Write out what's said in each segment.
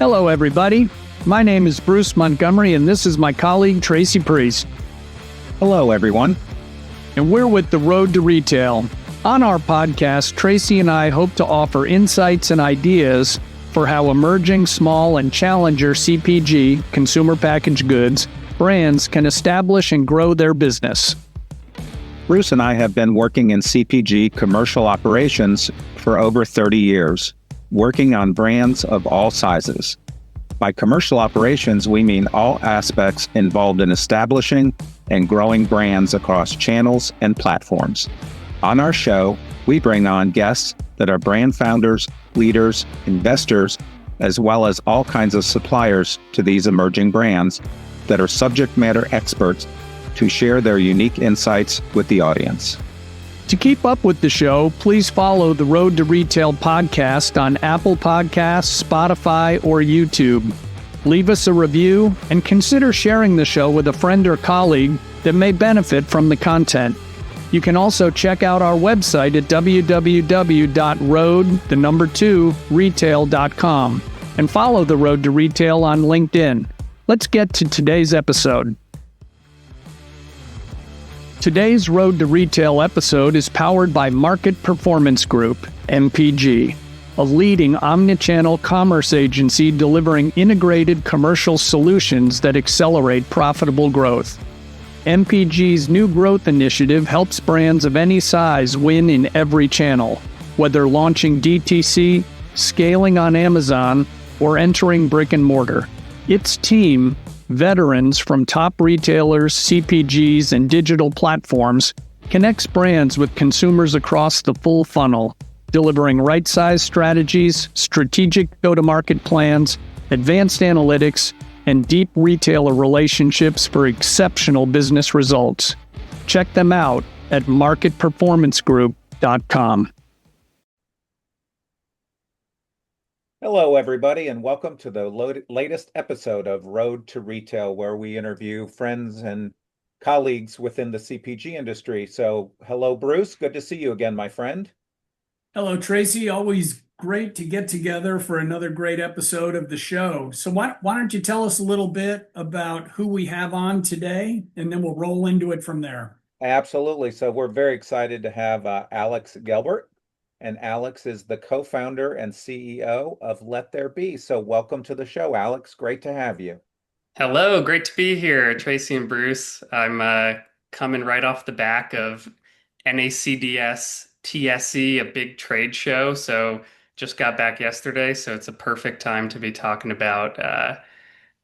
Hello, everybody. My name is Bruce Montgomery, and this is my colleague, Tracy Priest. Hello, everyone. And we're with The Road to Retail. On our podcast, Tracy and I hope to offer insights and ideas for how emerging small and challenger CPG, consumer packaged goods, brands can establish and grow their business. Bruce and I have been working in CPG commercial operations for over 30 years, working on brands of all sizes. By commercial operations, we mean all aspects involved in establishing and growing brands across channels and platforms. On our show, we bring on guests that are brand founders, leaders, investors, as well as all kinds of suppliers to these emerging brands that are subject matter experts to share their unique insights with the audience. To keep up with the show, please follow the Road to Retail podcast on Apple Podcasts, Spotify, or YouTube. Leave us a review and consider sharing the show with a friend or colleague that may benefit from the content. You can also check out our website at www.road2retail.com and follow The Road to Retail on LinkedIn. Let's get to today's episode. Today's Road to Retail episode is powered by Market Performance Group, MPG, a leading omnichannel commerce agency delivering integrated commercial solutions that accelerate profitable growth. MPG's new growth initiative helps brands of any size win in every channel, whether launching DTC, scaling on Amazon, or entering brick and mortar. Its team, veterans from top retailers, CPGs, and digital platforms, connects brands with consumers across the full funnel, delivering right-sized strategies, strategic go-to-market plans, advanced analytics, and deep retailer relationships for exceptional business results. Check them out at marketperformancegroup.com. Hello, everybody, and welcome to the latest episode of Road to Retail, where we interview friends and colleagues within the CPG industry. So, hello, Bruce. Good to see you again, my friend. Hello, Tracy. Always great to get together for another great episode of the show. So why don't you tell us a little bit about who we have on today, and then we'll roll into it from there. Absolutely. So we're very excited to have Alex Gelbert. And Alex is the co-founder and CEO of Let There Be. So welcome to the show, Alex. Great to have you. Hello, great to be here, Tracy and Bruce. I'm coming right off the back of NACDS TSE, a big trade show. So just got back yesterday, so it's a perfect time to be talking about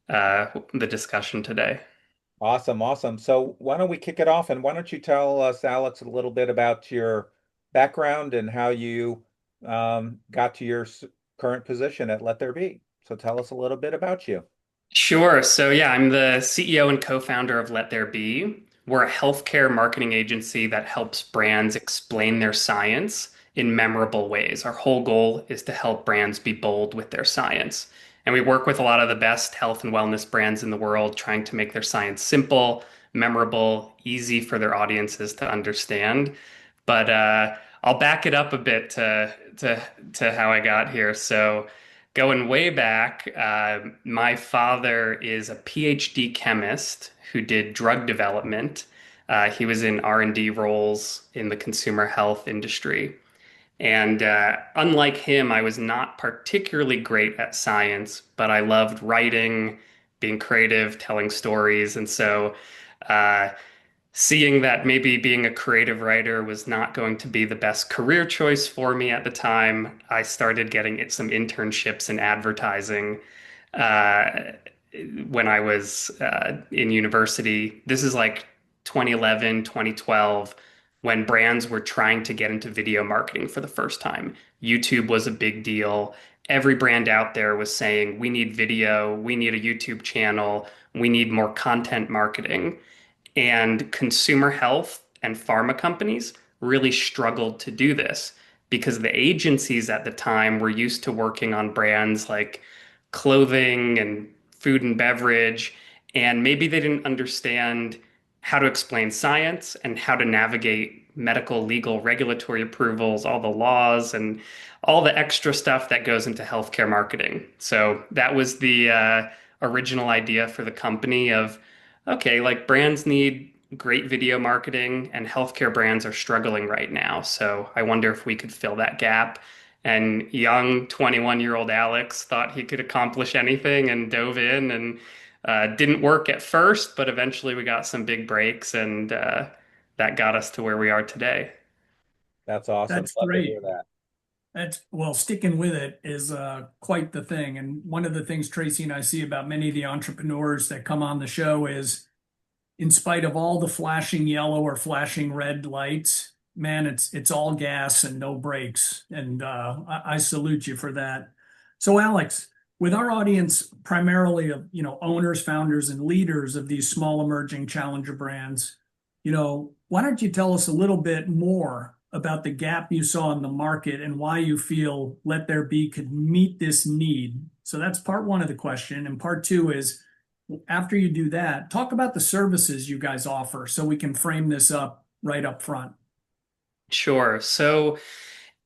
the discussion today. Awesome. So why don't we kick it off, and why don't you tell us, Alex, a little bit about your background and how you got to your current position at Let There Be. So tell us a little bit about you. Sure. So yeah, I'm the CEO and co-founder of Let There Be. We're a healthcare marketing agency that helps brands explain their science in memorable ways. Our whole goal is to help brands be bold with their science. And we work with a lot of the best health and wellness brands in the world, trying to make their science simple, memorable, easy for their audiences to understand. But I'll back it up a bit to how I got here. So going way back, my father is a PhD chemist who did drug development. He was in R&D roles in the consumer health industry. And unlike him, I was not particularly great at science, but I loved writing, being creative, telling stories. And so seeing that maybe being a creative writer was not going to be the best career choice for me at the time, I started getting some internships in advertising when I was in university. This is like 2011, 2012, when brands were trying to get into video marketing for the first time. YouTube was a big deal. Every brand out there was saying, we need video, we need a YouTube channel, we need more content marketing. And consumer health and pharma companies really struggled to do this because the agencies at the time were used to working on brands like clothing and food and beverage, and maybe they didn't understand how to explain science and how to navigate medical, legal, regulatory approvals, all the laws, and all the extra stuff that goes into healthcare marketing. So that was the original idea for the company of, okay, like brands need great video marketing and healthcare brands are struggling right now. So I wonder if we could fill that gap. And young 21-year-old Alex thought he could accomplish anything and dove in and didn't work at first, but eventually we got some big breaks and that got us to where we are today. That's awesome. That's Love to hear great. that. That's well, sticking with it is quite the thing. And one of the things Tracy and I see about many of the entrepreneurs that come on the show is, in spite of all the flashing yellow or flashing red lights, man, it's all gas and no brakes. And I salute you for that. So, Alex, with our audience primarily of owners, founders, and leaders of these small emerging challenger brands, why don't you tell us a little bit more about the gap you saw in the market and why you feel Let There Be could meet this need? So that's part one of the question. And part two is, after you do that, talk about the services you guys offer so we can frame this up right up front. Sure. So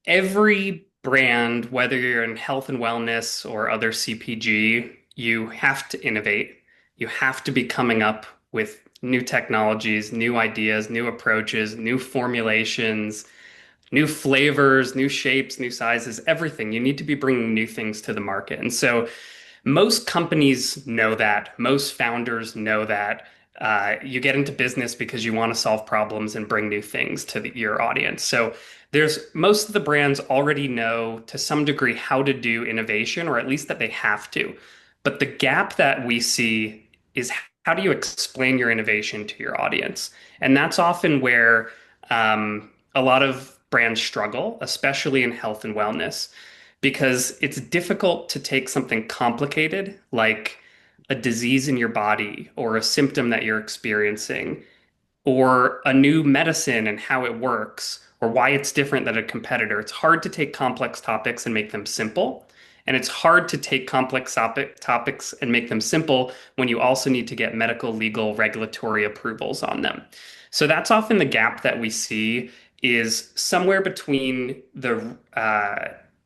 every brand, whether you're in health and wellness or other CPG, you have to innovate. You have to be coming up with new technologies, new ideas, new approaches, new formulations, new flavors, new shapes, new sizes, everything. You need to be bringing new things to the market. And so most companies know that. Most founders know that. You get into business because you want to solve problems and bring new things to your audience. So there's most of the brands already know to some degree how to do innovation, or at least that they have to. But the gap that we see is, how do you explain your innovation to your audience? And that's often where a lot of brands struggle, especially in health and wellness, because it's difficult to take something complicated like a disease in your body or a symptom that you're experiencing or a new medicine and how it works or why it's different than a competitor. It's hard to take complex topics and make them simple. And it's hard to take complex topics and make them simple when you also need to get medical, legal, regulatory approvals on them. So that's often the gap that we see, is somewhere between the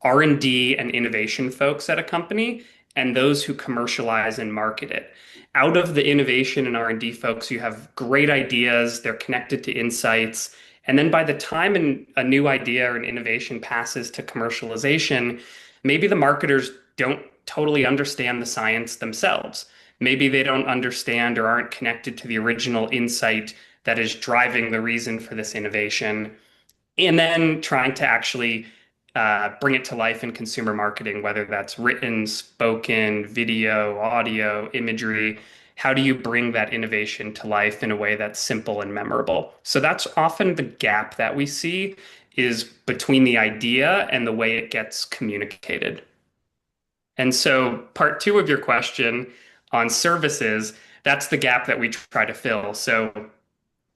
R&D and innovation folks at a company and those who commercialize and market it. Out of the innovation and R&D folks, you have great ideas, they're connected to insights, and then by the time a new idea or an innovation passes to commercialization, maybe the marketers don't totally understand the science themselves. Maybe they don't understand or aren't connected to the original insight that is driving the reason for this innovation. And then trying to actually bring it to life in consumer marketing, whether that's written, spoken, video, audio, imagery. How do you bring that innovation to life in a way that's simple and memorable? So that's often the gap that we see, is between the idea and the way it gets communicated. And so part two of your question on services, that's the gap that we try to fill. So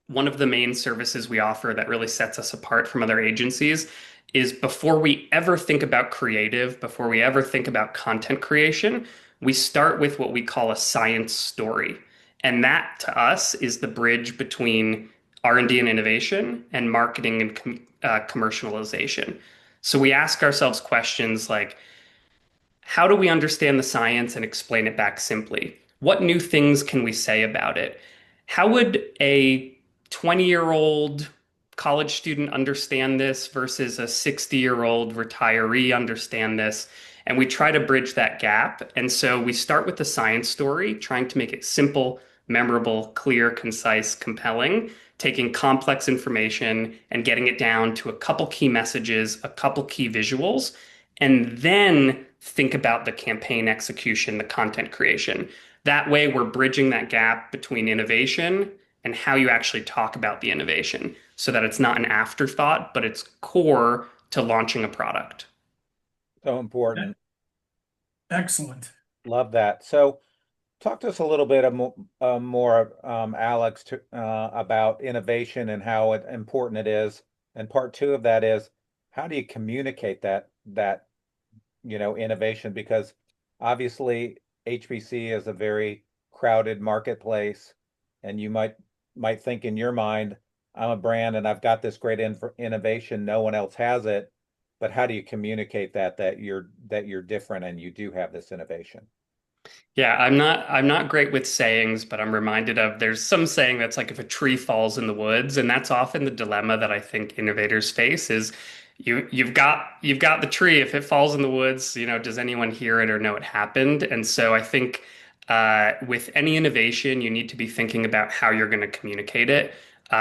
one of the main services we offer that really sets us apart from other agencies is, before we ever think about creative, before we ever think about content creation, we start with what we call a science story. And that to us is the bridge between R&D and innovation and marketing and commercialization. So we ask ourselves questions like, how do we understand the science and explain it back simply? What new things can we say about it? How would a 20-year-old college student understand this versus a 60-year-old retiree understand this? And we try to bridge that gap. And so we start with the science story, trying to make it simple, memorable, clear, concise, compelling, taking complex information and getting it down to a couple key messages, a couple key visuals, and then think about the campaign execution, the content creation. That way, we're bridging that gap between innovation and how you actually talk about the innovation, so that it's not an afterthought, but it's core to launching a product. So important. Excellent. Love that. So talk to us a little bit more, Alex, about innovation and how important it is. And part two of that is, how do you communicate that innovation? Because obviously HBC is a very crowded marketplace, and you might think in your mind, I'm a brand and I've got this great innovation, no one else has it, but how do you communicate that you're different and you do have this innovation? Yeah, I'm not great with sayings, but I'm reminded of there's some saying that's like if a tree falls in the woods, and that's often the dilemma that I think innovators face is you've got the tree. If it falls in the woods, does anyone hear it or know it happened? And so I think with any innovation, you need to be thinking about how you're going to communicate it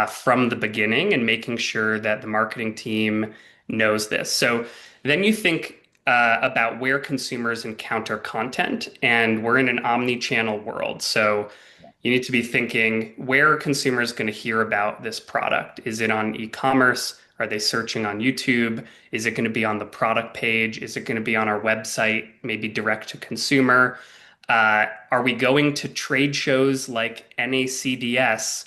from the beginning and making sure that the marketing team knows this. So then you think about where consumers encounter content, and we're in an omni-channel world. So you need to be thinking where are consumers going to hear about this product? Is it on e-commerce? Are they searching on YouTube? Is it going to be on the product page? Is it going to be on our website, maybe direct to consumer? Are we going to trade shows like NACDS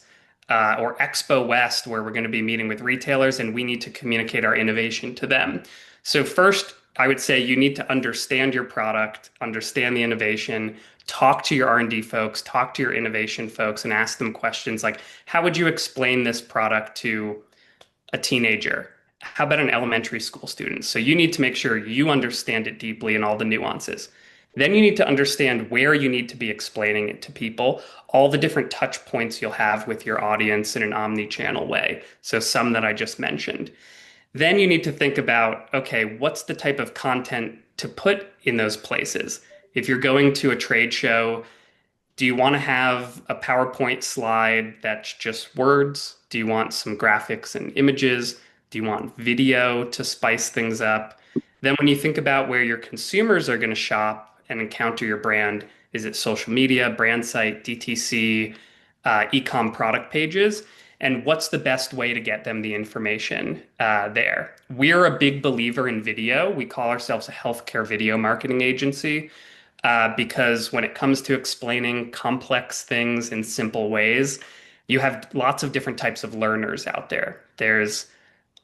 or Expo West, where we're going to be meeting with retailers and we need to communicate our innovation to them? So first, I would say you need to understand your product, understand the innovation, talk to your R&D folks, talk to your innovation folks, and ask them questions like, how would you explain this product to a teenager? How about an elementary school student? So you need to make sure you understand it deeply and all the nuances. Then you need to understand where you need to be explaining it to people, all the different touch points you'll have with your audience in an omni-channel way. So some that I just mentioned. Then you need to think about, okay, what's the type of content to put in those places? If you're going to a trade show, do you want to have a PowerPoint slide that's just words? Do you want some graphics and images? Do you want video to spice things up? Then, when you think about where your consumers are going to shop and encounter your brand, is it social media, brand site, DTC, e-com product pages? And what's the best way to get them the information there? We're a big believer in video. We call ourselves a healthcare video marketing agency because when it comes to explaining complex things in simple ways, you have lots of different types of learners out there. There's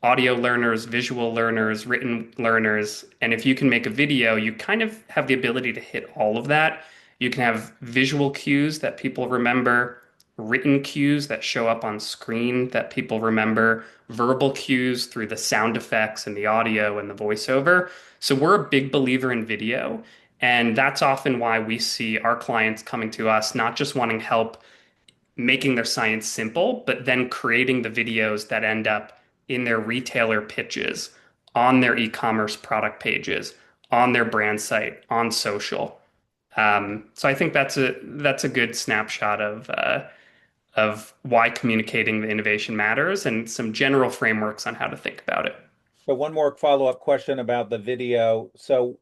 audio learners, visual learners, written learners. And if you can make a video, you kind of have the ability to hit all of that. You can have visual cues that people remember, written cues that show up on screen that people remember, verbal cues through the sound effects and the audio and the voiceover. So we're a big believer in video. And that's often why we see our clients coming to us, not just wanting help making their science simple, but then creating the videos that end up in their retailer pitches, on their e-commerce product pages, on their brand site, on social. So I think that's a good snapshot of why communicating the innovation matters and some general frameworks on how to think about it. So one more follow-up question about the video. So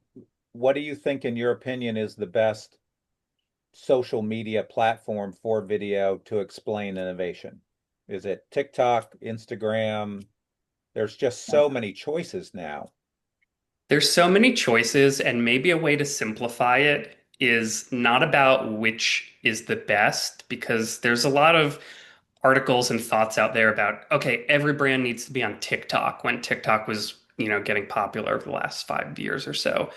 what do you think, in your opinion, is the best social media platform for video to explain innovation? Is it TikTok, Instagram? There's just so many choices now. There's so many choices, and maybe a way to simplify it is not about which is the best, because there's a lot of articles and thoughts out there about, okay, every brand needs to be on TikTok when TikTok was, getting popular over the last 5 years or so.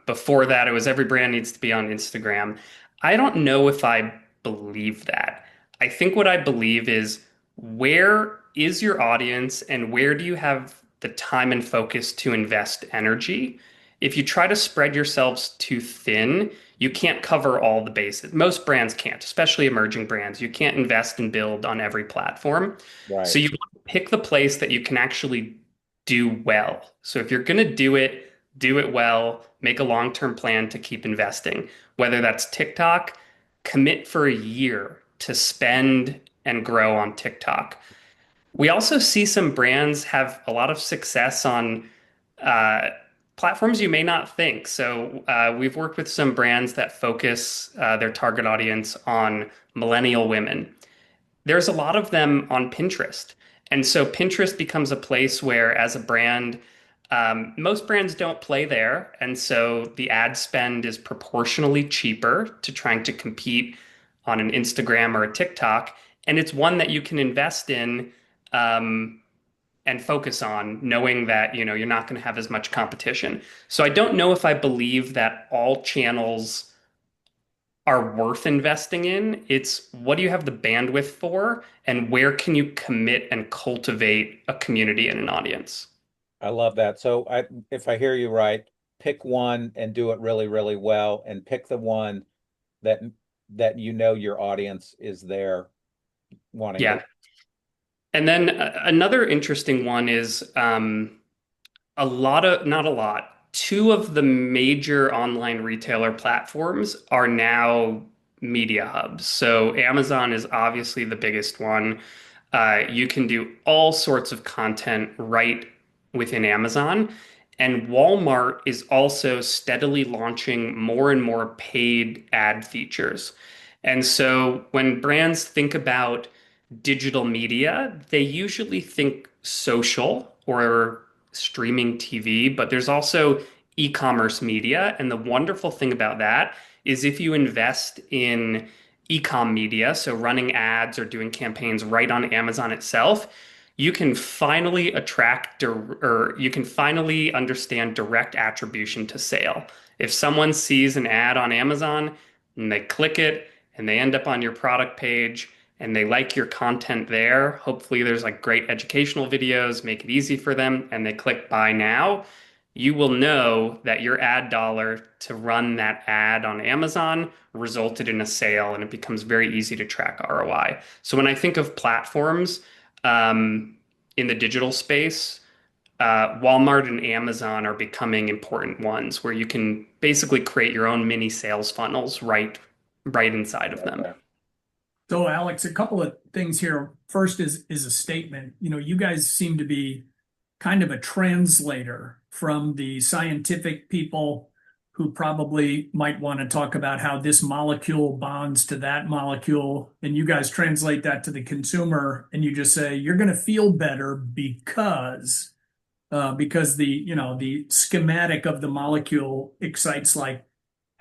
Before that, it was every brand needs to be on Instagram. I don't know if I believe that. I think what I believe is where is your audience and where do you have the time and focus to invest energy? If you try to spread yourselves too thin, you can't cover all the bases. Most brands can't, especially emerging brands. You can't invest and build on every platform. So Right. you want to pick the place that you can actually do well. So if you're going to do it well, make a long-term plan to keep investing. Whether that's TikTok, commit for a year to spend and grow on TikTok. We also see some brands have a lot of success on uh, platforms you may not think. So we've worked with some brands that focus their target audience on millennial women. There's a lot of them on Pinterest. And so Pinterest becomes a place where, as a brand, most brands don't play there. And so the ad spend is proportionally cheaper to trying to compete on an Instagram or a TikTok. And it's one that you can invest in um, and focus on, knowing that, you're not going to have as much competition. So I don't know if I believe that all channels are worth investing in. It's what do you have the bandwidth for, and where can you commit and cultivate a community and an audience? I love that. So if I hear you right, pick one and do it really, really well, and pick the one that you know your audience is there wanting to. Yeah. And then another interesting one is not a lot. Two of the major online retailer platforms are now media hubs. So Amazon is obviously the biggest one. You can do all sorts of content right within Amazon. And Walmart is also steadily launching more and more paid ad features. And so when brands think about digital media, they usually think social or streaming TV, but there's also e-commerce media. And the wonderful thing about that is if you invest in e-com media, so running ads or doing campaigns right on Amazon itself, you can finally or you can finally understand direct attribution to sale. If someone sees an ad on Amazon and they click it and they end up on your product page and they like your content there, hopefully there's like great educational videos, make it easy for them, and they click buy now, you will know that your ad dollar to run that ad on Amazon resulted in a sale, and it becomes very easy to track ROI. So when I think of platforms in the digital space, Walmart and Amazon are becoming important ones where you can basically create your own mini sales funnels right inside of them. So, Alex, a couple of things here. First is a statement. You guys seem to be kind of a translator from the scientific people who probably might want to talk about how this molecule bonds to that molecule, and you guys translate that to the consumer, and you just say you're going to feel better because the schematic of the molecule excites like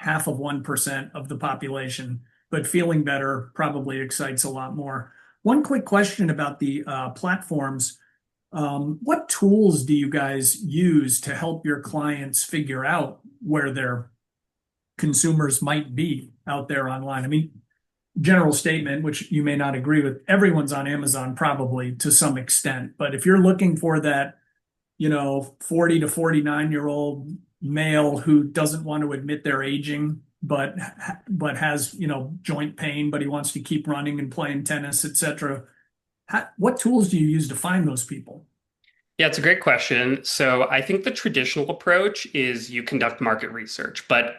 0.5% of the population, but feeling better probably excites a lot more. One quick question about the platforms. What tools do you guys use to help your clients figure out where their consumers might be out there online? I mean, general statement, which you may not agree with, everyone's on Amazon probably to some extent. But if you're looking for that, 40 to 49-year-old male who doesn't want to admit they're aging, but has, joint pain, but he wants to keep running and playing tennis, etc. What tools do you use to find those people? Yeah, it's a great question. So I think the traditional approach is you conduct market research, but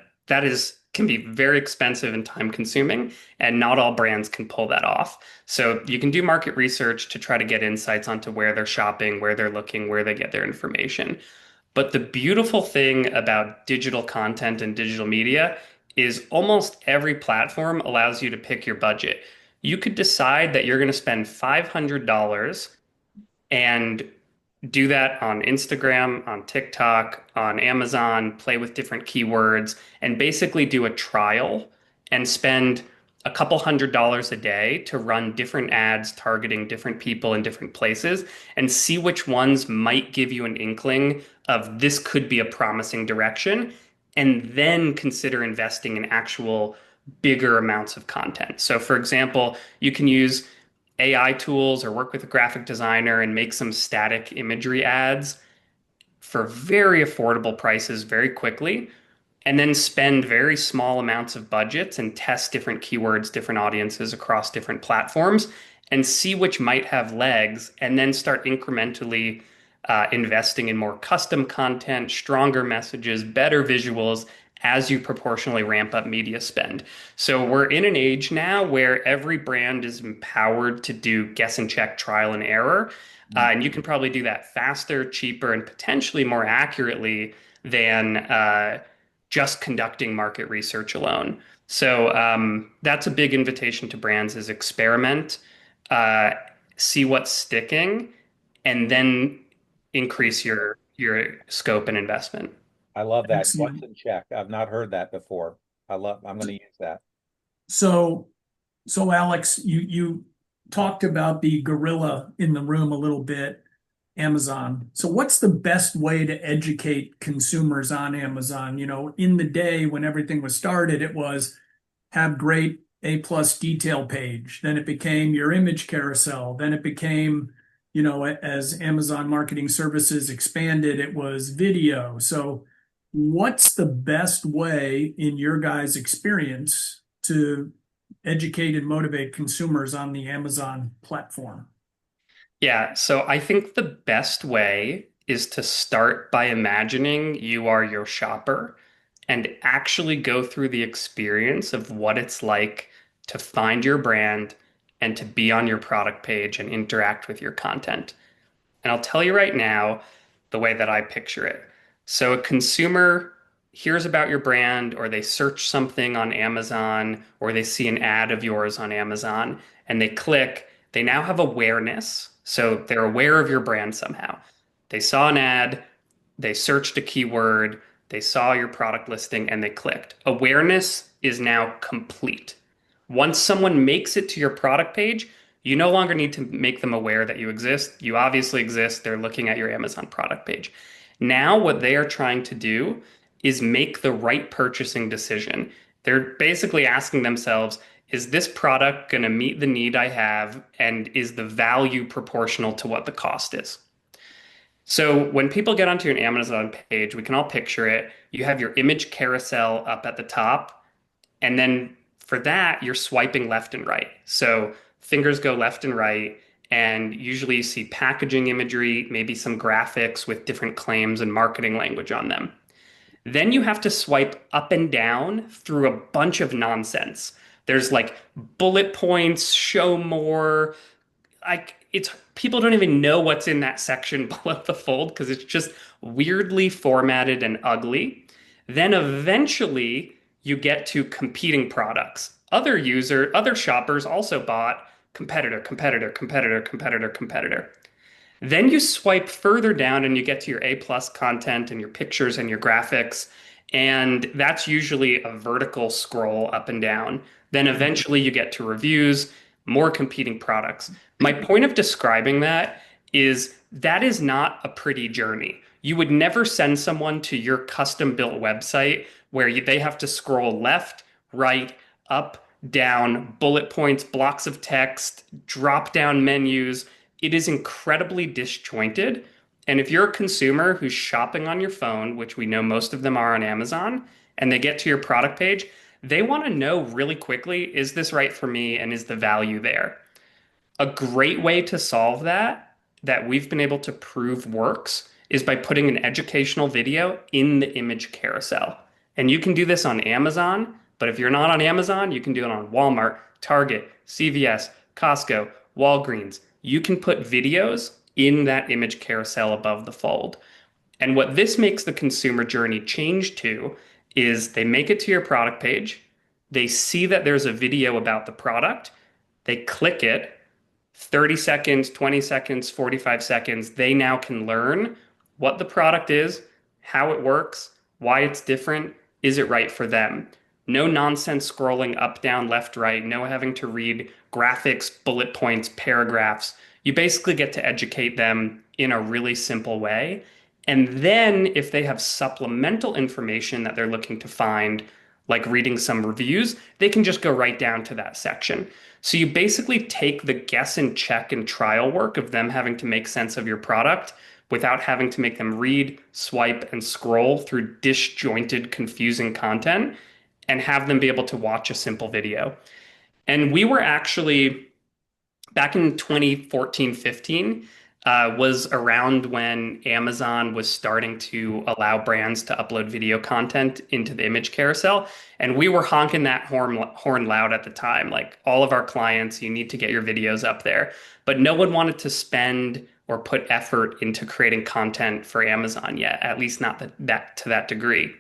can be very expensive and time consuming, and not all brands can pull that off. So you can do market research to try to get insights onto where they're shopping, where they're looking, where they get their information. But the beautiful thing about digital content and digital media is almost every platform allows you to pick your budget. You could decide that you're going to spend $500 and do that on Instagram, on TikTok, on Amazon, play with different keywords, and basically do a trial and spend a couple $100s a day to run different ads targeting different people in different places and see which ones might give you an inkling of this could be a promising direction, and then consider investing in actual bigger amounts of content. So, for example, you can use AI tools or work with a graphic designer and make some static imagery ads for very affordable prices very quickly, and then spend very small amounts of budgets and test different keywords, different audiences across different platforms, and see which might have legs, and then start incrementally investing in more custom content, stronger messages, better visuals as you proportionally ramp up media spend. So we're in an age now where every brand is empowered to do guess and check, trial and error. And you can probably do that faster, cheaper, and potentially more accurately than just conducting market research alone. So that's a big invitation to brands is experiment, see what's sticking, and then increase your scope and investment. I love that. Excellent. Guess and check. I've not heard that before. I'm going to use that. So Alex, you talked about the gorilla in the room a little bit, Amazon. So what's the best way to educate consumers on Amazon? In the day when everything was started, it was have great A+ detail page. Then it became your image carousel. Then it became, as Amazon Marketing Services expanded, it was video. So what's the best way in your guys' experience to educate and motivate consumers on the Amazon platform? Yeah, so I think the best way is to start by imagining you are your shopper and actually go through the experience of what it's like to find your brand and to be on your product page and interact with your content. And I'll tell you right now the way that I picture it. So a consumer hears about your brand, or they search something on Amazon, or they see an ad of yours on Amazon, and they click, they now have awareness. So they're aware of your brand somehow. They saw an ad, they searched a keyword, they saw your product listing, and they clicked. Awareness is now complete. Once someone makes it to your product page, you no longer need to make them aware that you exist. You obviously exist. They're looking at your Amazon product page. Now, what they are trying to do is make the right purchasing decision. They're basically asking themselves, is this product going to meet the need I have? And is the value proportional to what the cost is? So when people get onto an Amazon page, we can all picture it. You have your image carousel up at the top. And then for that, you're swiping left and right. So fingers go left and right. And usually you see packaging imagery, maybe some graphics with different claims and marketing language on them. Then you have to swipe up and down through a bunch of nonsense. There's like bullet points, show more. Like it's people don't even know what's in that section below the fold because it's just weirdly formatted and ugly. Then eventually you get to competing products. Other shoppers also bought competitor, competitor, competitor, competitor, competitor. Then you swipe further down and you get to your A+ content and your pictures and your graphics. And that's usually a vertical scroll up and down. Then eventually you get to reviews, more competing products. My point of describing that is not a pretty journey. You would never send someone to your custom built website where they have to scroll left, right, up, down, bullet points, blocks of text, drop down menus. It is incredibly disjointed. And if you're a consumer who's shopping on your phone, which we know most of them are on Amazon, and they get to your product page, they want to know really quickly, is this right for me and is the value there? A great way to solve that we've been able to prove works, is by putting an educational video in the image carousel. And you can do this on Amazon, but if you're not on Amazon, you can do it on Walmart, Target, CVS, Costco, Walgreens. You can put videos in that image carousel above the fold. And what this makes the consumer journey change to is they make it to your product page, they see that there's a video about the product, they click it, 30 seconds, 20 seconds, 45 seconds, they now can learn what the product is, how it works, why it's different, is it right for them? No nonsense scrolling up, down, left, right, no having to read graphics, bullet points, paragraphs. You basically get to educate them in a really simple way. And then if they have supplemental information that they're looking to find, like reading some reviews, they can just go right down to that section. So you basically take the guess and check and trial work of them having to make sense of your product without having to make them read, swipe, and scroll through disjointed, confusing content, and have them be able to watch a simple video. And we were actually back in 2014, 15, was around when Amazon was starting to allow brands to upload video content into the image carousel. And we were honking that horn loud at the time. Like all of our clients, you need to get your videos up there. But no one wanted to spend or put effort into creating content for Amazon yet, at least not that to that degree.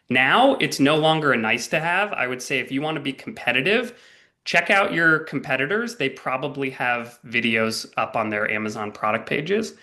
Now it's no longer a nice to have. I would say if you want to be competitive, check out your competitors. They probably have videos up on their Amazon product pages.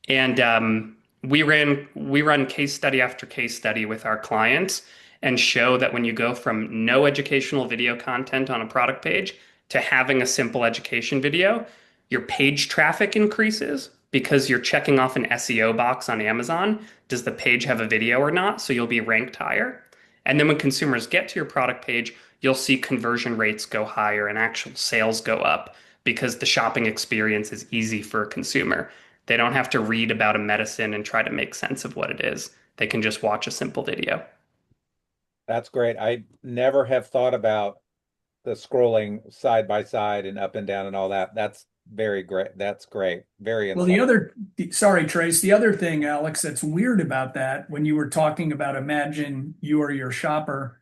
And we run case study after case study with our clients and show that when you go from no educational video content on a product page to having a simple education video, your page traffic increases because you're checking off an SEO box on Amazon. Does the page have a video or not? So you'll be ranked higher. And then when consumers get to your product page, you'll see conversion rates go higher and actual sales go up because the shopping experience is easy for a consumer. They don't have to read about a medicine and try to make sense of what it is. They can just watch a simple video. That's great. I never have thought about the scrolling side by side and up and down and all that. That's very great. That's great. Very Well, insightful. sorry, Trace, the other thing, Alex, that's weird about that, when you were talking about imagine you are your shopper,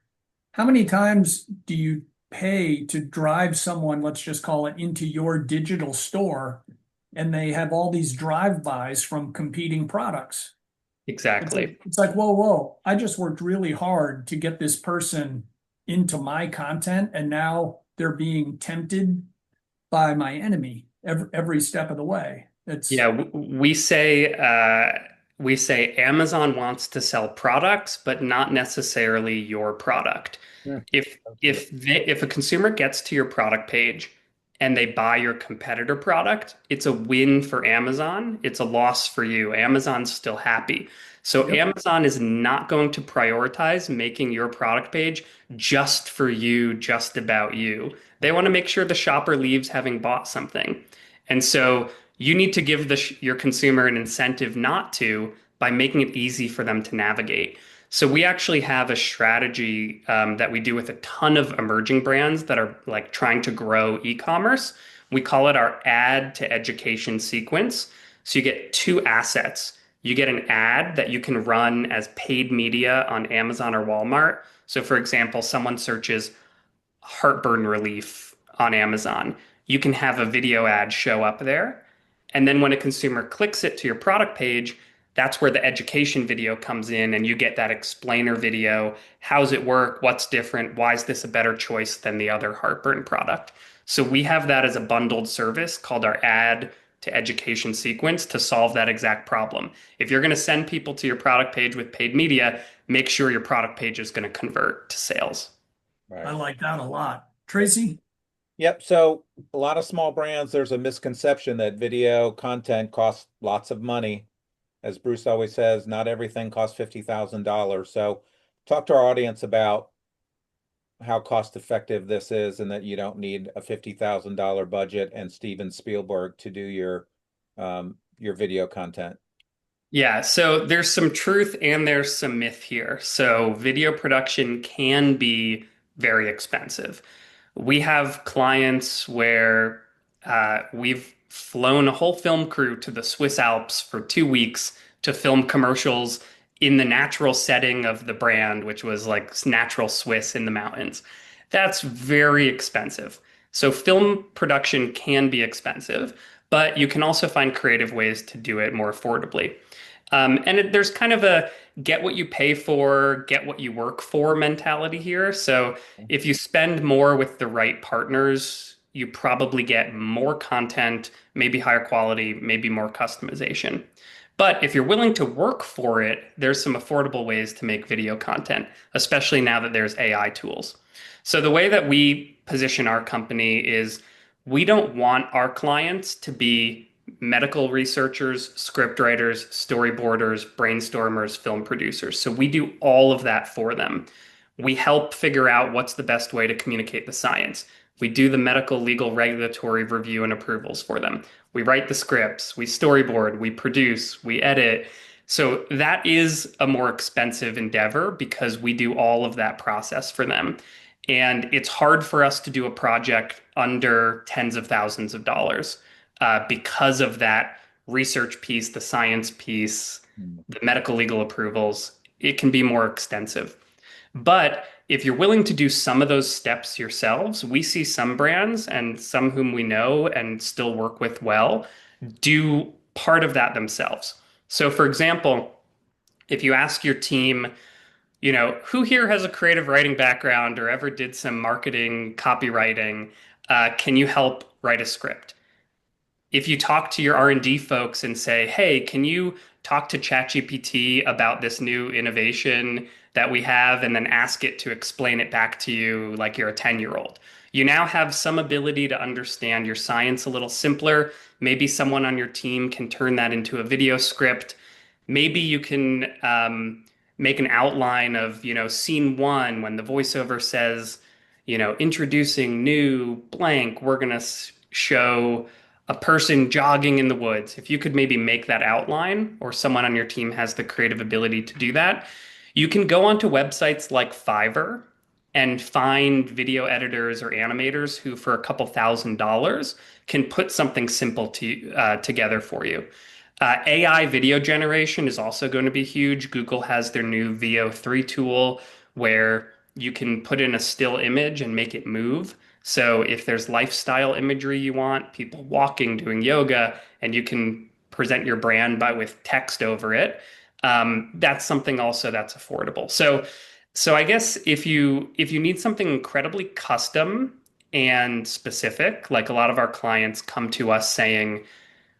how many times do you pay to drive someone, let's just call it, into your digital store, and they have all these drive-bys from competing products? Exactly. It's like, whoa, whoa, I just worked really hard to get this person into my content, and now they're being tempted by my enemy every step of the way. It's Yeah, we say Amazon wants to sell products, but not necessarily your product. Hmm. If a consumer gets to your product page and they buy your competitor product, it's a win for Amazon. It's a loss for you. Amazon's still happy. So Yep. Amazon is not going to prioritize making your product page just for you, just about you. They want to make sure the shopper leaves having bought something. And so you need to give your consumer an incentive not to by making it easy for them to navigate. So we actually have a strategy that we do with a ton of emerging brands that are like trying to grow e-commerce. We call it our ad to education sequence. So you get two assets. You get an ad that you can run as paid media on Amazon or Walmart. So for example, someone searches heartburn relief on Amazon. You can have a video ad show up there. And then when a consumer clicks it to your product page, that's where the education video comes in and you get that explainer video. How's it work? What's different? Why is this a better choice than the other heartburn product? So we have that as a bundled service called our ad to education sequence to solve that exact problem. If you're going to send people to your product page with paid media, make sure your product page is going to convert to sales. I Right. like that a lot. Tracy? Yep. So a lot of small brands, there's a misconception that video content costs lots of money. As Bruce always says, not everything costs $50,000. So talk to our audience about how cost effective this is and that you don't need a $50,000 budget and Steven Spielberg to do your video content. Yeah, so there's some truth and there's some myth here. So video production can be very expensive. We have clients where we've flown a whole film crew to the Swiss Alps for 2 weeks to film commercials in the natural setting of the brand, which was like natural Swiss in the mountains. That's very expensive. So film production can be expensive, but you can also find creative ways to do it more affordably. There's kind of a get what you pay for, get what you work for mentality here. So if you spend more with the right partners, you probably get more content, maybe higher quality, maybe more customization. But if you're willing to work for it, there's some affordable ways to make video content, especially now that there's AI tools. So the way that we position our company is we don't want our clients to be medical researchers, script writers, storyboarders, brainstormers, film producers. So we do all of that for them. We help figure out what's the best way to communicate the science. We do the medical, legal, regulatory review and approvals for them. We write the scripts, we storyboard, we produce, we edit. So that is a more expensive endeavor because we do all of that process for them. And it's hard for us to do a project under tens of thousands of dollars because of that research piece, the science piece, the medical legal approvals. It can be more extensive. But if you're willing to do some of those steps yourselves, we see some brands and some whom we know and still work with well do part of that themselves. So, for example, if you ask your team, who here has a creative writing background or ever did some marketing copywriting? Can you help write a script? If you talk to your R&D folks and say, hey, can you talk to ChatGPT about this new innovation that we have, and then ask it to explain it back to you like you're a 10-year-old. You now have some ability to understand your science a little simpler. Maybe someone on your team can turn that into a video script. Maybe you can make an outline of, scene one when the voiceover says, introducing new blank, we're going to show a person jogging in the woods. If you could maybe make that outline, or someone on your team has the creative ability to do that, you can go onto websites like Fiverr and find video editors or animators who, for a couple $1,000s, can put something simple together for you. AI video generation is also going to be huge. Google has their new VO3 tool where you can put in a still image and make it move. So if there's lifestyle imagery you want, people walking, doing yoga, and you can present your brand with text over it, that's something also that's affordable. So I guess if you need something incredibly custom and specific, like a lot of our clients come to us saying,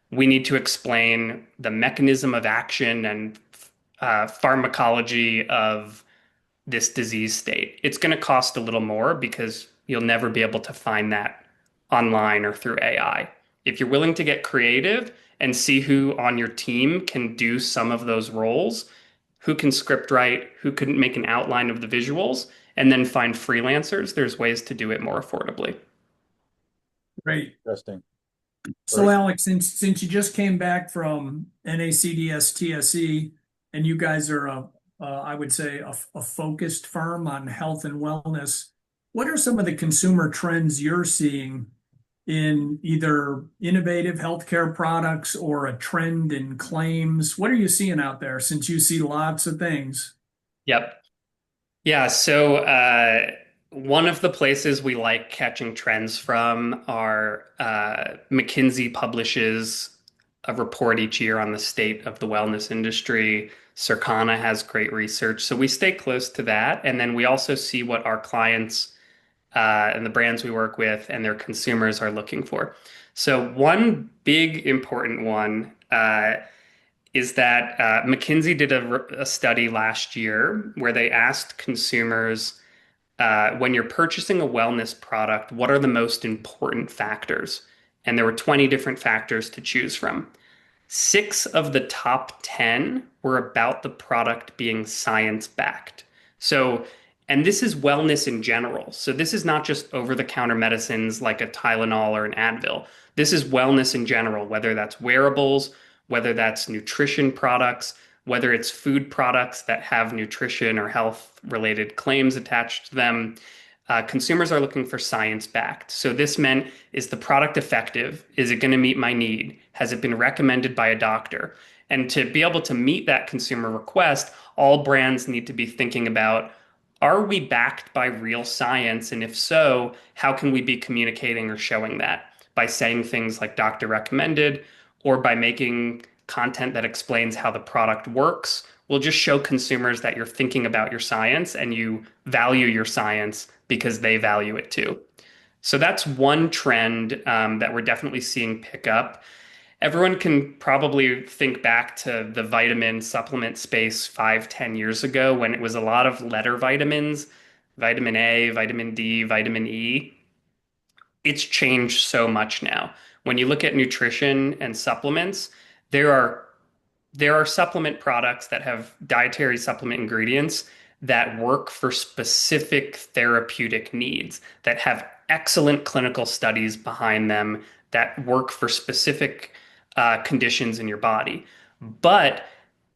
we need to explain the mechanism of action and pharmacology of this disease state. It's going to cost a little more because you'll never be able to find that online or through AI. If you're willing to get creative and see who on your team can do some of those roles, who can script write, who couldn't make an outline of the visuals, and then find freelancers, there's ways to do it more affordably. Great. Interesting. So, Great. Alex, since you just came back from NACDS TSE, and you guys are I would say a focused firm on health and wellness, what are some of the consumer trends you're seeing in either innovative healthcare products or a trend in claims? What are you seeing out there, since you see lots of things? Yep. Yeah, so one of the places we like catching trends from are McKinsey publishes a report each year on the state of the wellness industry. Circana has great research. So we stay close to that. And then we also see what our clients and the brands we work with and their consumers are looking for. So one big important one is that McKinsey did a study last year where they asked consumers, when you're purchasing a wellness product, what are the most important factors? And there were 20 different factors to choose from. 6 of the top 10 were about the product being science-backed. So, and this is wellness in general. So this is not just over-the-counter medicines like a Tylenol or an Advil. This is wellness in general, whether that's wearables, whether that's nutrition products, whether it's food products that have nutrition or health-related claims attached to them. Consumers are looking for science-backed. So this meant, is the product effective? Is it going to meet my need? Has it been recommended by a doctor? And to be able to meet that consumer request, all brands need to be thinking about, are we backed by real science? And if so, how can we be communicating or showing that? By saying things like doctor recommended, or by making content that explains how the product works. Will just show consumers that you're thinking about your science and you value your science because they value it too. So that's one trend that we're definitely seeing pick up. Everyone can probably think back to the vitamin supplement space 5, 10 years ago when it was a lot of letter vitamins, vitamin A, vitamin D, vitamin E. It's changed so much now. When you look at nutrition and supplements, there are supplement products that have dietary supplement ingredients that work for specific therapeutic needs, that have excellent clinical studies behind them, that work for specific conditions in your body. But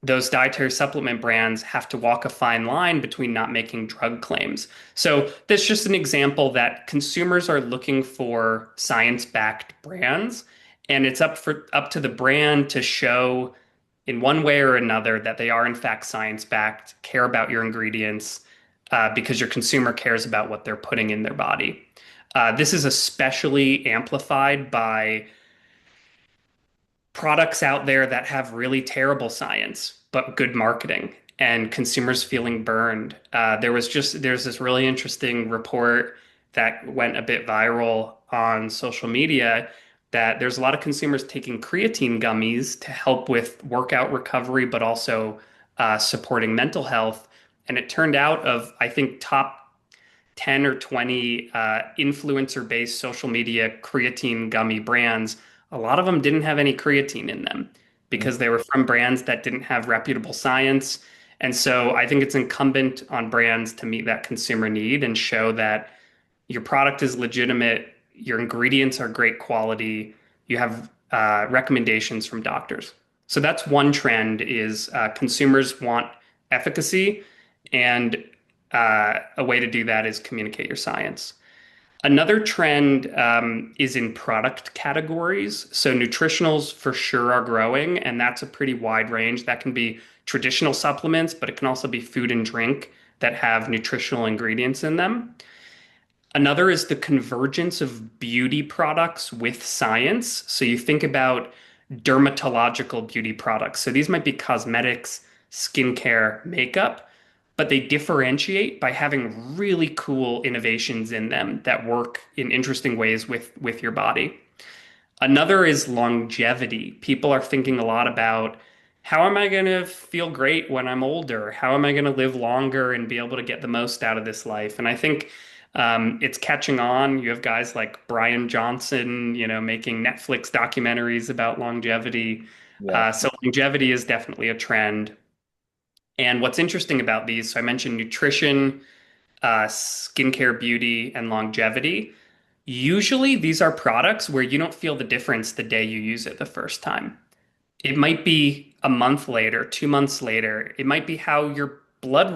those dietary supplement brands have to walk a fine line between not making drug claims. So that's just an example that consumers are looking for science-backed brands, and it's up to the brand to show in one way or another that they are in fact science-backed, care about your ingredients, because your consumer cares about what they're putting in their body. This is especially amplified by products out there that have really terrible science, but good marketing and consumers feeling burned. There's this really interesting report that went a bit viral on social media that there's a lot of consumers taking creatine gummies to help with workout recovery, but also supporting mental health. And it turned out of, I think, top 10 or 20 influencer-based social media creatine gummy brands, a lot of them didn't have any creatine in them because they were from brands that didn't have reputable science. And so I think it's incumbent on brands to meet that consumer need and show that your product is legitimate, your ingredients are great quality, you have recommendations from doctors. So that's one trend is consumers want efficacy, and a way to do that is communicate your science. Another trend is in product categories. So nutritionals for sure are growing, and that's a pretty wide range. That can be traditional supplements, but it can also be food and drink that have nutritional ingredients in them. Another is the convergence of beauty products with science. So you think about dermatological beauty products. So these might be cosmetics, skincare, makeup, but they differentiate by having really cool innovations in them that work in interesting ways with your body. Another is longevity. People are thinking a lot about how am I going to feel great when I'm older? How am I going to live longer and be able to get the most out of this life? And I think it's catching on. You have guys like Brian Johnson, making Netflix documentaries about longevity. Yeah. So longevity is definitely a trend. And what's interesting about these, so I mentioned nutrition, skincare, beauty, and longevity. Usually, these are products where you don't feel the difference the day you use it the first time. It might be a month later, 2 months later. It might be how your blood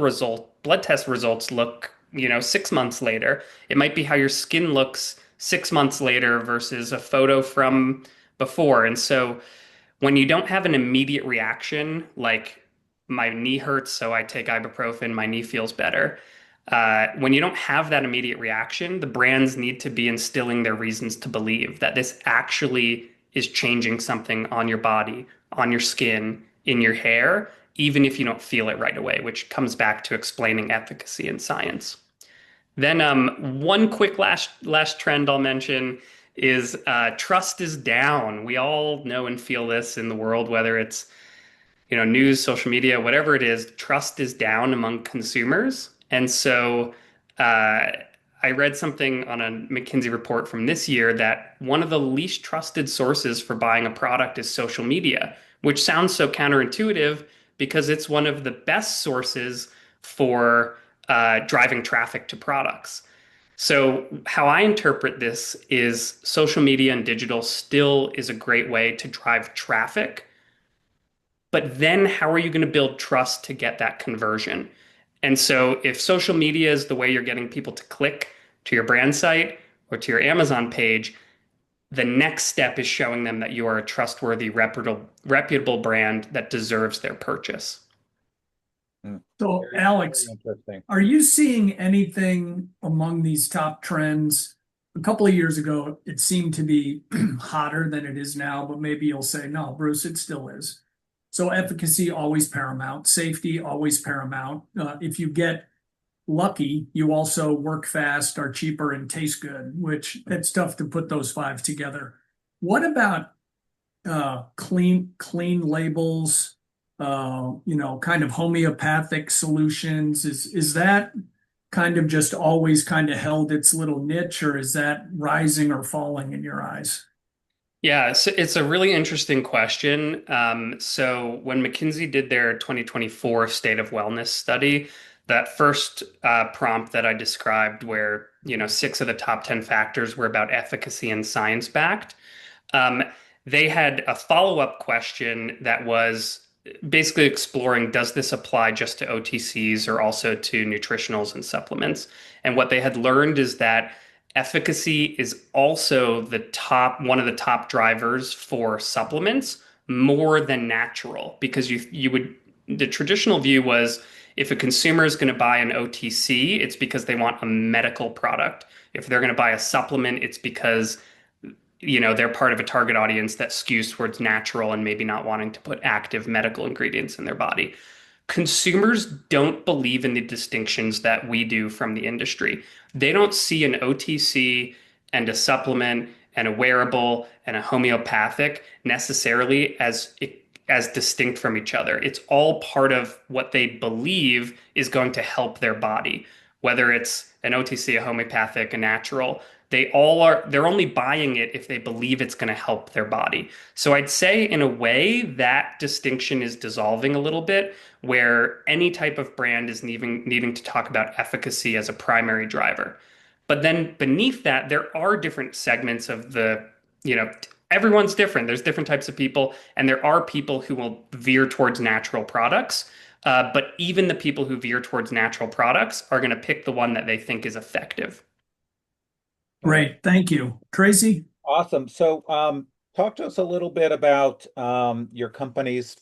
test results look, 6 months later. It might be how your skin looks 6 months later versus a photo from before. And so when you don't have an immediate reaction, like my knee hurts, so I take ibuprofen, my knee feels better. When you don't have that immediate reaction, the brands need to be instilling their reasons to believe that this actually is changing something on your body, on your skin, in your hair, even if you don't feel it right away, which comes back to explaining efficacy in science. Then one quick last trend I'll mention is trust is down. We all know and feel this in the world, whether it's news, social media, whatever it is, trust is down among consumers. And so uh, I read something on a McKinsey report from this year that one of the least trusted sources for buying a product is social media, which sounds so counterintuitive because it's one of the best sources for driving traffic to products. So how I interpret this is social media and digital still is a great way to drive traffic, but then how are you going to build trust to get that conversion? And so if social media is the way you're getting people to click to your brand site or to your Amazon page, the next step is showing them that you are a trustworthy, reputable brand that deserves their purchase. So, Very, Alex, very interesting. are you seeing anything among these top trends? A couple of years ago, it seemed to be hotter than it is now, but maybe you'll say, no, Bruce, it still is. So efficacy always paramount, safety always paramount. If you get lucky, you also work fast, are cheaper, and taste good, which it's tough to put those five together. What about clean labels? Kind of homeopathic solutions. Is that kind of just always kind of held its little niche, or is that rising or falling in your eyes? Yeah, so it's a really interesting question. So when McKinsey did their 2024 State of Wellness study, that first prompt that I described, where 6 of the top 10 factors were about efficacy and science backed, um, they had a follow-up question that was basically exploring, does this apply just to OTCs or also to nutritionals and supplements? And what they had learned is that efficacy is also one of the top drivers for supplements more than natural, because the traditional view was if a consumer is going to buy an OTC, it's because they want a medical product. If they're going to buy a supplement, it's because they're part of a target audience that skews towards natural and maybe not wanting to put active medical ingredients in their body. Consumers don't believe in the distinctions that we do from the industry. They don't see an OTC and a supplement and a wearable and a homeopathic necessarily as distinct from each other. It's all part of what they believe is going to help their body, whether it's an OTC, a homeopathic, a natural. they're only buying it if they believe it's going to help their body. So I'd say in a way that distinction is dissolving a little bit, where any type of brand is needing to talk about efficacy as a primary driver. But then beneath that, there are different segments of everyone's different. There's different types of people, and there are people who will veer towards natural products. But even the people who veer towards natural products are going to pick the one that they think is effective. All right. Great. Thank you. Tracy? Awesome. So, talk to us a little bit about your company's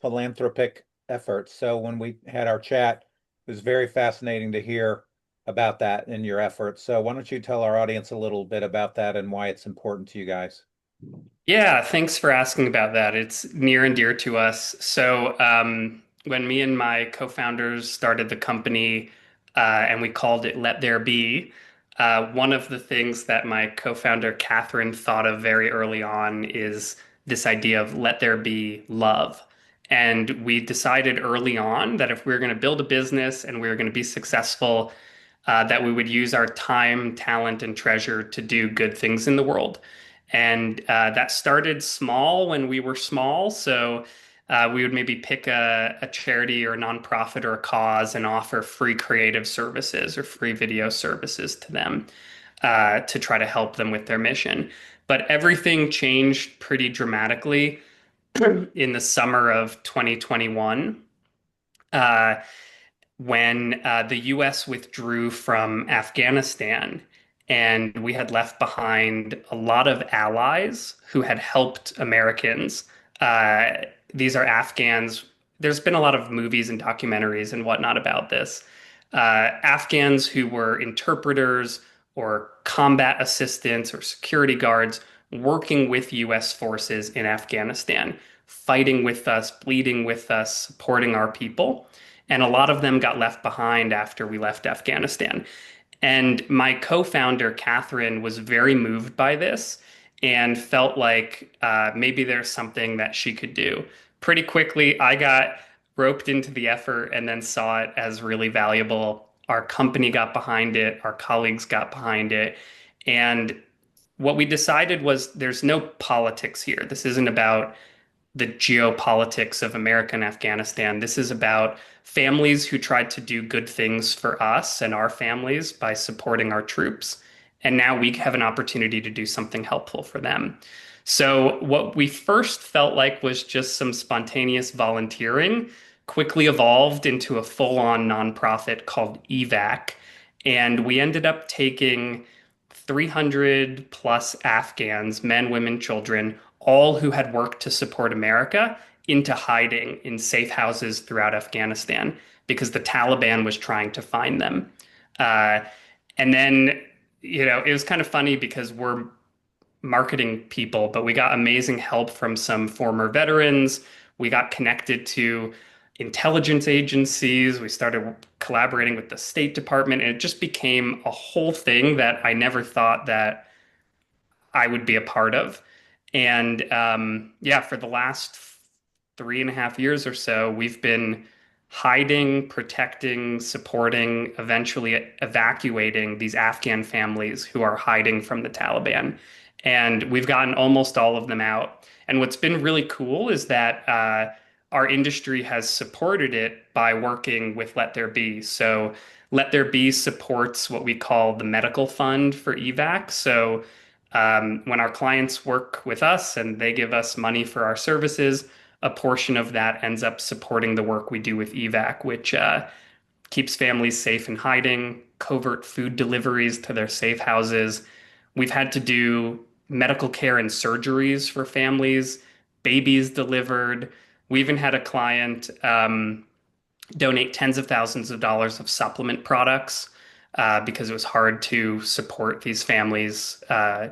philanthropic efforts. So, when we had our chat, it was very fascinating to hear about that and your efforts. So, why don't you tell our audience a little bit about that and why it's important to you guys? Yeah, thanks for asking about that. It's near and dear to us. So, when me and my co-founders started the company, and we called it Let There Be, one of the things that my co-founder Catherine thought of very early on is this idea of let there be love. And we decided early on that if we were going to build a business and we were going to be successful, that we would use our time, talent, and treasure to do good things in the world. And that started small when we were small. So we would maybe pick a charity or a nonprofit or a cause and offer free creative services or free video services to them to try to help them with their mission. But everything changed pretty dramatically in the summer of 2021. Uh, when the US withdrew from Afghanistan, and we had left behind a lot of allies who had helped Americans. Uh, these are Afghans. There's been a lot of movies and documentaries and whatnot about this. Afghans who were interpreters or combat assistants or security guards working with US forces in Afghanistan, fighting with us, bleeding with us, supporting our people. And a lot of them got left behind after we left Afghanistan. And my co-founder, Catherine, was very moved by this and felt like maybe there's something that she could do. Pretty quickly, I got roped into the effort and then saw it as really valuable. Our company got behind it, our colleagues got behind it. And what we decided was there's no politics here. This isn't about the geopolitics of America and Afghanistan. This is about families who tried to do good things for us and our families by supporting our troops. And now we have an opportunity to do something helpful for them. So, what we first felt like was just some spontaneous volunteering, quickly evolved into a full on nonprofit called EVAC. And we ended up taking 300 plus Afghans, men, women, children, all who had worked to support America, into hiding in safe houses throughout Afghanistan because the Taliban was trying to find them. Uh, and then, it was kind of funny because we're marketing people, but we got amazing help from some former veterans. We got connected to intelligence agencies. We started collaborating with the State Department, and it just became a whole thing that I never thought that I would be a part of. And yeah, for the last 3.5 years or so, we've been hiding, protecting, supporting, eventually evacuating these Afghan families who are hiding from the Taliban. And we've gotten almost all of them out. And what's been really cool is that our industry has supported it by working with Let There Be. So Let There Be supports what we call the medical fund for EVAC. So when our clients work with us and they give us money for our services, a portion of that ends up supporting the work we do with EVAC, which keeps families safe in hiding, covert food deliveries to their safe houses. We've had to do medical care and surgeries for families, babies delivered. We even had a client donate tens of thousands of dollars of supplement products because it was hard to support these families'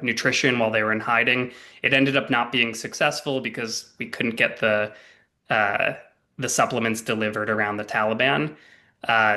nutrition while they were in hiding. It ended up not being successful because we couldn't get the supplements delivered around the Taliban.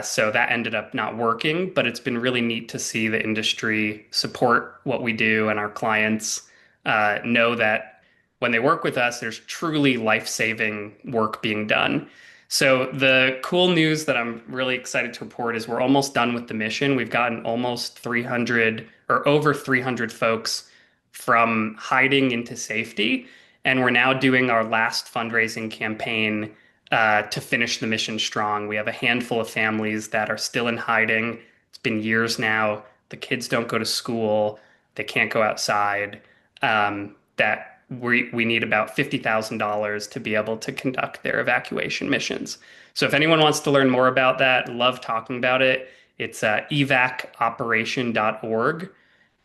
So that ended up not working, but it's been really neat to see the industry support what we do, and our clients know that when they work with us, there's truly life-saving work being done. So the cool news that I'm really excited to report is we're almost done with the mission. We've gotten almost 300 or over 300 folks from hiding into safety, and we're now doing our last fundraising campaign to finish the mission strong. We have a handful of families that are still in hiding. It's been years now. The kids don't go to school. They can't go outside. That we need about $50,000 to be able to conduct their evacuation missions. So if anyone wants to learn more about that, love talking about it. It's evacoperation.org,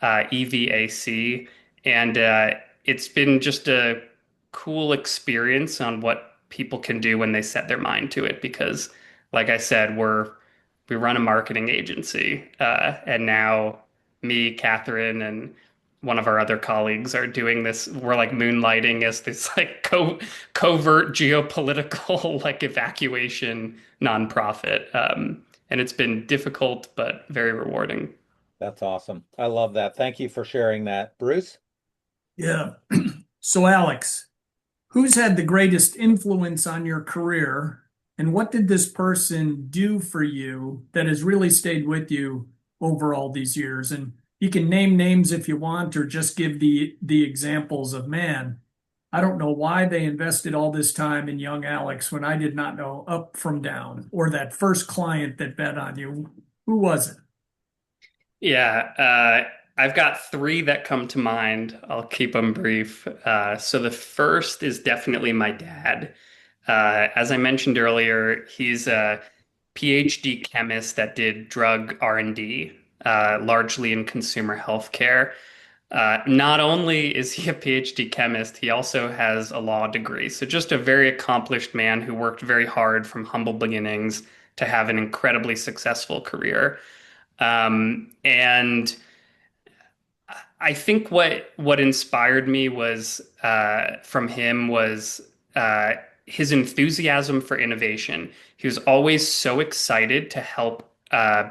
EVAC, and it's been just a cool experience on what people can do when they set their mind to it. Because, like I said, we run a marketing agency, and now me, Catherine, and one of our other colleagues are doing this. We're like moonlighting as this like covert geopolitical like evacuation nonprofit, and it's been difficult but very rewarding. That's awesome. I love that. Thank you for sharing that. Bruce? Yeah. So, Alex, who's had the greatest influence on your career, and what did this person do for you that has really stayed with you over all these years? And you can name names if you want, or just give the examples of, man, I don't know why they invested all this time in young Alex when I did not know up from down, or that first client that bet on you. Who was it? Yeah, I've got three that come to mind. I'll keep them brief. So the first is definitely my dad. As I mentioned earlier, he's a PhD chemist that did drug R&D, largely in consumer healthcare. Not only is he a PhD chemist, he also has a law degree. So just a very accomplished man who worked very hard from humble beginnings to have an incredibly successful career. And I think what inspired me was from him was uh, his enthusiasm for innovation. He was always so excited to help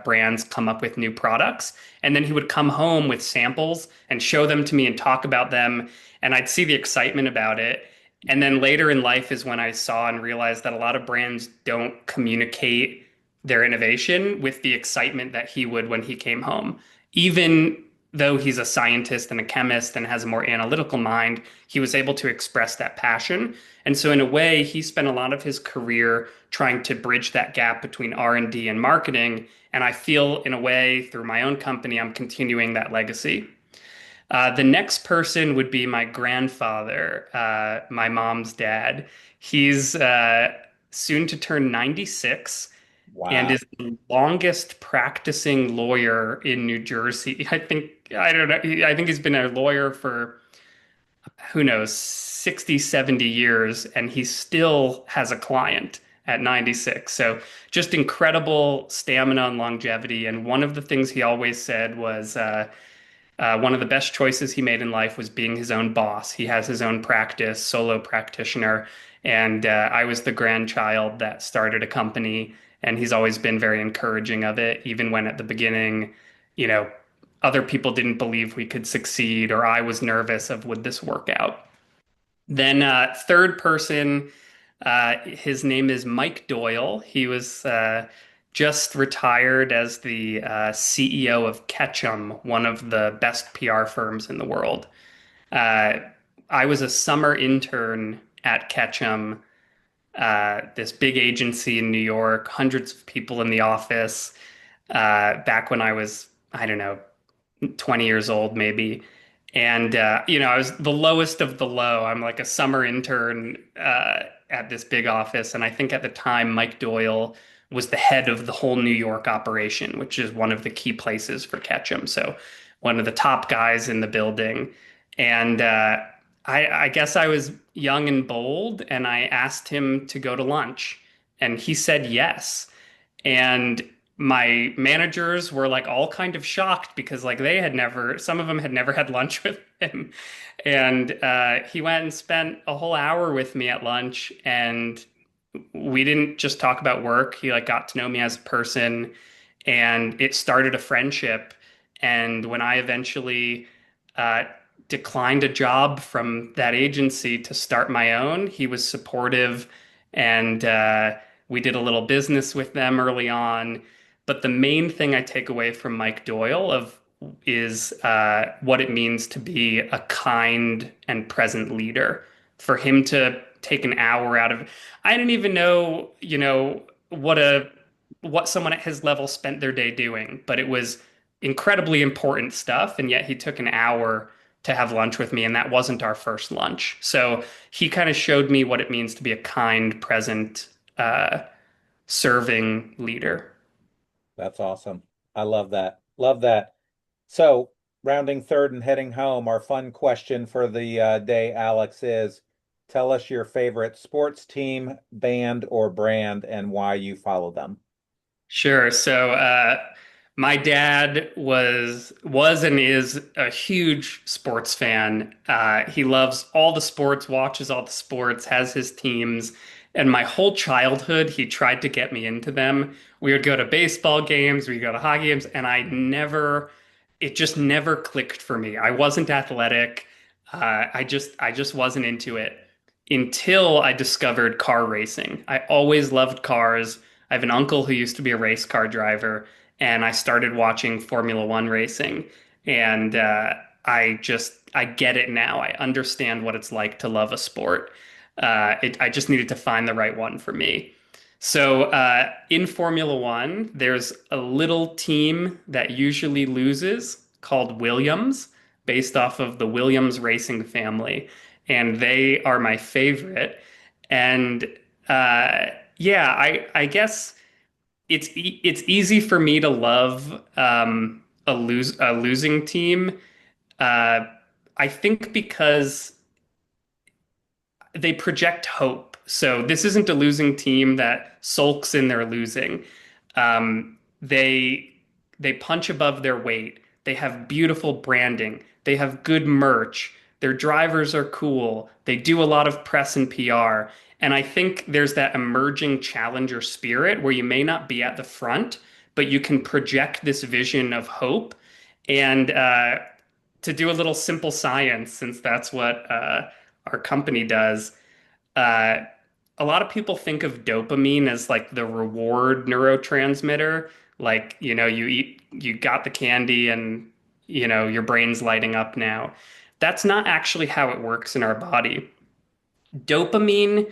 brands come up with new products, and then he would come home with samples and show them to me and talk about them, and I'd see the excitement about it. And then later in life is when I saw and realized that a lot of brands don't communicate their innovation with the excitement that he would when he came home. Even though he's a scientist and a chemist and has a more analytical mind, he was able to express that passion. And so in a way, he spent a lot of his career trying to bridge that gap between R&D and marketing. And I feel in a way through my own company, I'm continuing that legacy. The next person would be my grandfather, my mom's dad. He's soon to turn 96 and Wow. is the longest practicing lawyer in New Jersey. I don't know. I think he's been a lawyer for, who knows, 60, 70 years, and he still has a client at 96. So just incredible stamina and longevity. And one of the things he always said was, one of the best choices he made in life was being his own boss. He has his own practice, solo practitioner, and I was the grandchild that started a company, and he's always been very encouraging of it, even when at the beginning, you know, other people didn't believe we could succeed, or I was nervous of would this work out. Then third person, his name is Mike Doyle. He was just retired as the CEO of Ketchum, one of the best PR firms in the world. Uh, I was a summer intern at Ketchum, this big agency in New York, hundreds of people in the office, back when I was, I don't know, 20 years old maybe. And I was the lowest of the low. I'm like a summer intern at this big office, and I think at the time Mike Doyle was the head of the whole New York operation, which is one of the key places for Ketchum. So one of the top guys in the building. And I guess I was young and bold, and I asked him to go to lunch, and he said yes. And my managers were like all kind of shocked because like some of them had never had lunch with him. And he went and spent a whole hour with me at lunch, and we didn't just talk about work. He like got to know me as a person, and it started a friendship. And when I eventually uh, declined a job from that agency to start my own, he was supportive, and We did a little business with them early on. But the main thing I take away from Mike Doyle of is what it means to be a kind and present leader. For him to take an hour out of, I didn't even know, what someone at his level spent their day doing, but it was incredibly important stuff. And yet he took an hour to have lunch with me, and that wasn't our first lunch. So he kind of showed me what it means to be a kind, present, uh, serving leader. That's awesome. I love that. Love that. So, rounding third and heading home, our fun question for the day, Alex, is tell us your favorite sports team, band, or brand and why you follow them. Sure. So, my dad was and is a huge sports fan. He loves all the sports, watches all the sports, has his teams. And my whole childhood, he tried to get me into them. We would go to baseball games, we'd go to hockey games, and it just never clicked for me. I wasn't athletic. I just wasn't into it until I discovered car racing. I always loved cars. I have an uncle who used to be a race car driver, and I started watching Formula One racing. And I get it now. I understand what it's like to love a sport. I just needed to find the right one for me. So in Formula One, there's a little team that usually loses called Williams, based off of the Williams racing family, and they are my favorite. And yeah, I guess it's easy for me to love a losing team. Uh, I think because they project hope. So this isn't a losing team that sulks in their losing. They punch above their weight. They have beautiful branding. They have good merch. Their drivers are cool. They do a lot of press and PR. And I think there's that emerging challenger spirit where you may not be at the front, but you can project this vision of hope. And to do a little simple science, since that's what our company does, uh, a lot of people think of dopamine as like the reward neurotransmitter. Like, you got the candy and, your brain's lighting up now. That's not actually how it works in our body. Dopamine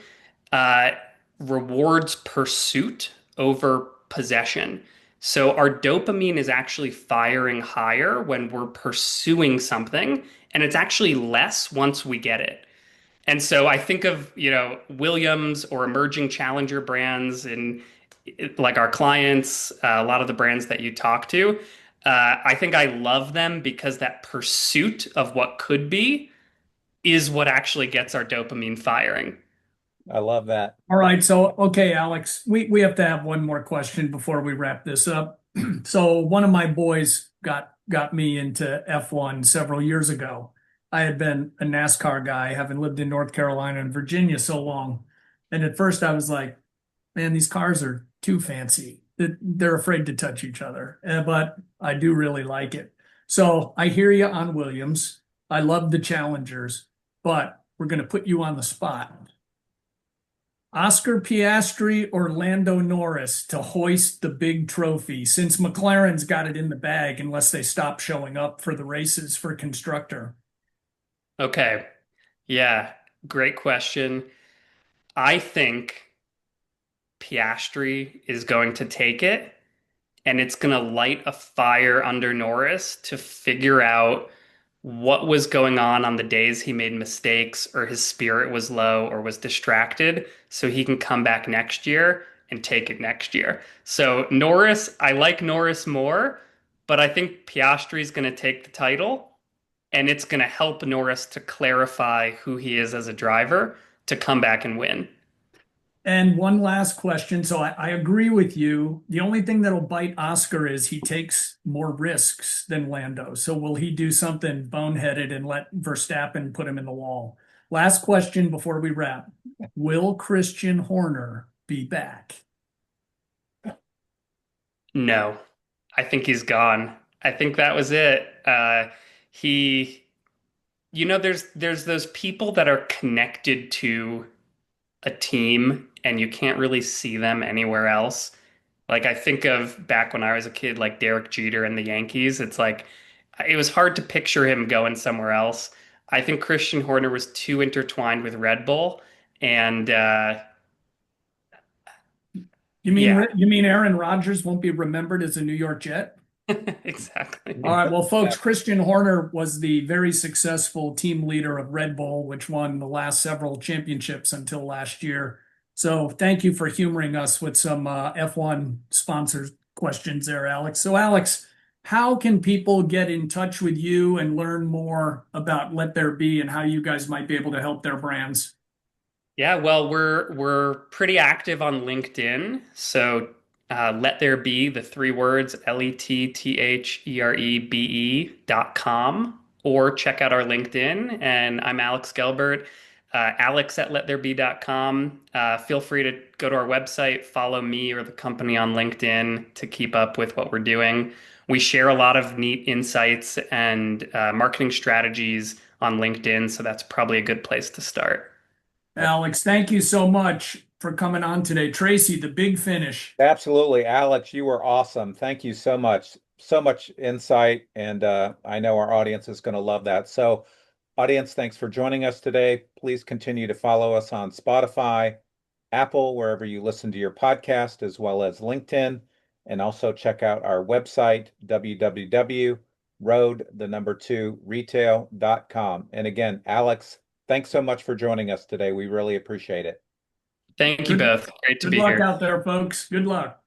uh, rewards pursuit over possession. So our dopamine is actually firing higher when we're pursuing something, and it's actually less once we get it. And so I think of, Williams or emerging challenger brands and like our clients, a lot of the brands that you talk to. I think I love them because that pursuit of what could be is what actually gets our dopamine firing. I love that. All right, so okay, Alex, we have to have one more question before we wrap this up. So one of my boys got me into F1 several years ago. I had been a NASCAR guy, having lived in North Carolina and Virginia so long. And at first I was like, man, these cars are too fancy. They're afraid to touch each other. But I do really like it. So I hear you on Williams. I love the Challengers, but we're going to put you on the spot. Oscar Piastri or Lando Norris to hoist the big trophy, since McLaren's got it in the bag unless they stop showing up for the races for constructor. Okay. Yeah, great question. I think Piastri is going to take it, and it's going to light a fire under Norris to figure out what was going on the days he made mistakes or his spirit was low or was distracted so he can come back next year and take it next year. So Norris, I like Norris more, but I think Piastri is going to take the title, and it's going to help Norris to clarify who he is as a driver to come back and win. And one last question. So I agree with you. The only thing that'll bite Oscar is he takes more risks than Lando. So will he do something boneheaded and let Verstappen put him in the wall? Last question before we wrap. Will Christian Horner be back? No, I think he's gone. I think that was it. He, there's those people that are connected to a team and you can't really see them anywhere else. Like I think of back when I was a kid, like Derek Jeter and the Yankees. It's like it was hard to picture him going somewhere else. I think Christian Horner was too intertwined with Red Bull, and yeah, You mean Aaron Rodgers won't be remembered as a New York Jet? All exactly. right, well, folks, Christian Horner was the very successful team leader of Red Bull, which won the last several championships until last year. So thank you for humoring us with some F1 sponsor questions there, Alex. So, Alex, how can people get in touch with you and learn more about Let There Be and how you guys might be able to help their brands? Yeah, well, we're pretty active on LinkedIn. So let there be the three words LETTHEREBE.com, or check out our LinkedIn. And I'm Alex Gelbert, Alex at lettherebee.com. Feel free to go to our website, follow me or the company on LinkedIn to keep up with what we're doing. We share a lot of neat insights and marketing strategies on LinkedIn, so that's probably a good place to start. Alex, thank you so much for coming on today. Tracy, the big finish. Absolutely, Alex, you were awesome. Thank you so much. So much insight, and I know our audience is going to love that. So, audience, thanks for joining us today. Please continue to follow us on Spotify, Apple, wherever you listen to your podcast, as well as LinkedIn, and also check out our website, www.road2retail.com. And again, Alex, thanks so much for joining us today. We really appreciate it. Thank you Good, both. Great to good be luck here. out there, folks. Good luck.